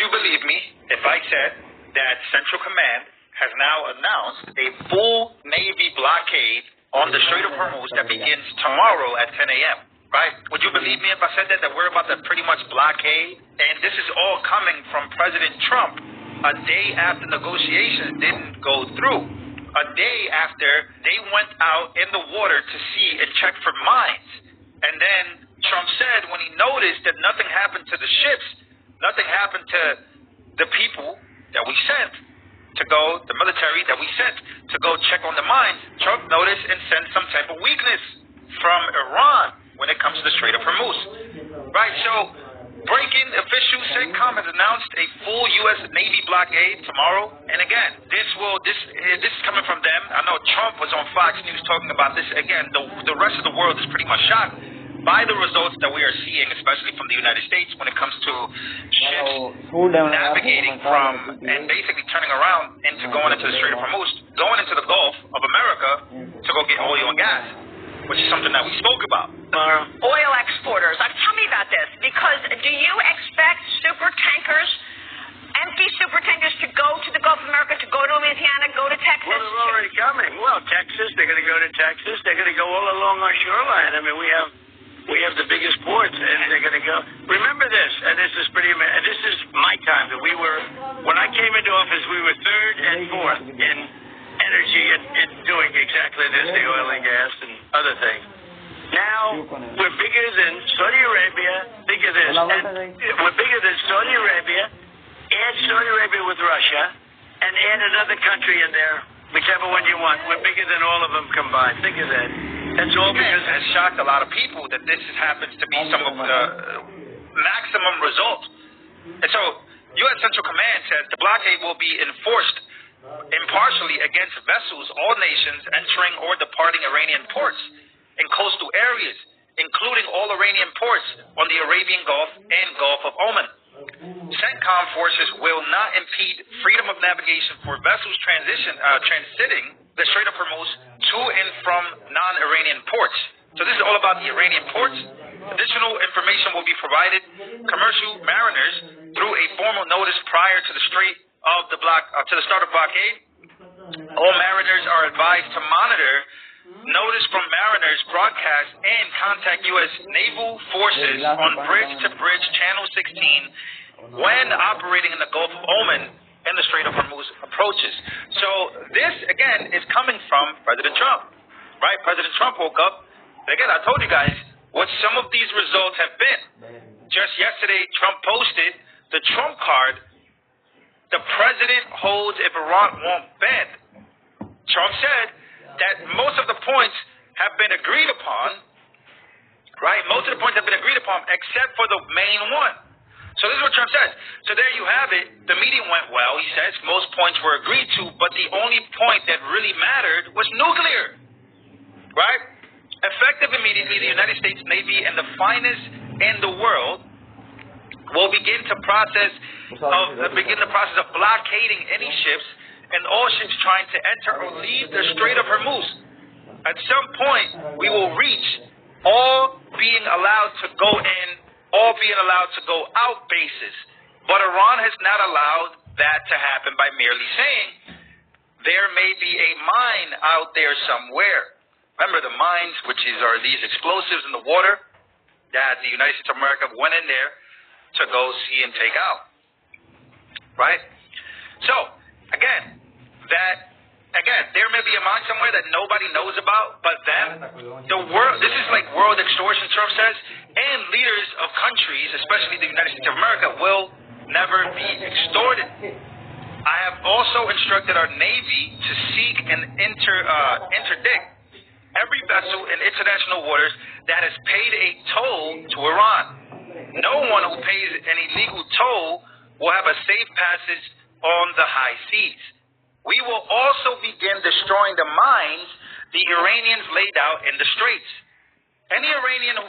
you believe me if I said that Central Command has now announced a full Navy blockade on the Strait of Hormuz that begins tomorrow at 10 a.m., right? Would you believe me if I said that we're about to pretty much blockade? And this is all coming from President Trump a day after negotiations didn't go through, a day after they went out in the water to see and check for mines. And then Trump said when he noticed that nothing happened to the ships, nothing happened to the people that we sent to go, the military that we sent to go check on the mines, Trump noticed and sent some type of weakness from Iran when it comes to the Strait of Hormuz. Right, so breaking official CENTCOM has announced a full U.S. Navy blockade tomorrow. And again, this is coming from them. I know Trump was on Fox News talking about this. Again, the rest of the world is pretty much shocked by the results that we are seeing, especially from the United States when it comes to ships navigating from and basically turning around into going into the Strait of Hormuz, going into the Gulf of America to go get oil and gas, which is something that we spoke about. Oil exporters. Tell me about this, because do you expect super tankers, empty super tankers, to go to the Gulf of America, to go to Louisiana, go to Texas? Well, they're already coming. Well, Texas, they're going to go to Texas. They're going to go all along our shoreline. I mean, we have the biggest ports, and they're going to go. Remember this, and this is pretty amazing. This is my time. That when I came into office, we were third and fourth in energy in doing exactly this, the oil and gas and other things. Now we're bigger than Saudi Arabia. Think of this. And we're bigger than Saudi Arabia. Add Saudi Arabia with Russia, and add another country in there, whichever one you want. We're bigger than all of them combined. Think of that. That's all because it has shocked a lot of people that this happens to be some of the maximum result. And so, U.S. Central Command says the blockade will be enforced impartially against vessels, all nations entering or departing Iranian ports in coastal areas, including all Iranian ports on the Arabian Gulf and Gulf of Oman. CENTCOM forces will not impede freedom of navigation for vessels transiting the Strait of Hormuz to and from non-Iranian ports. So this is all about the Iranian ports. Additional information will be provided commercial mariners through a formal notice prior to the to the start of blockade. All mariners are advised to monitor notice from mariners broadcast and contact U.S. naval forces on bridge-to-bridge Channel 16 when operating in the Gulf of Oman and the Strait of Hormuz approaches. So this, again, is coming from President Trump, right? President Trump woke up. And again, I told you guys what some of these results have been. Just yesterday, Trump posted the Trump card the president holds if Iran won't bend. Trump said that most of the points have been agreed upon, right? Most of the points have been agreed upon except for the main one. So this is what Trump says. So there you have it. The meeting went well, he says. Most points were agreed to, but the only point that really mattered was nuclear, right? Effective immediately, the United States Navy and the finest in the world will begin the process of blockading any ships and all ships trying to enter or leave the Strait of Hormuz. At some point, we will reach all being allowed to go in, all being allowed to go out bases. But Iran has not allowed that to happen by merely saying there may be a mine out there somewhere. Remember the mines, which are these explosives in the water that the United States of America went in there to go see and take out, right? So, again, there may be a mine somewhere that nobody knows about, but the world, this is like world extortion, Trump says, and leaders of countries, especially the United States of America, will never be extorted. I have also instructed our Navy to seek and interdict every vessel in international waters that has paid a toll to Iran. No one who pays an illegal toll will have a safe passage on the high seas. We will also begin destroying the mines the Iranians laid out in the straits. Any Iranian who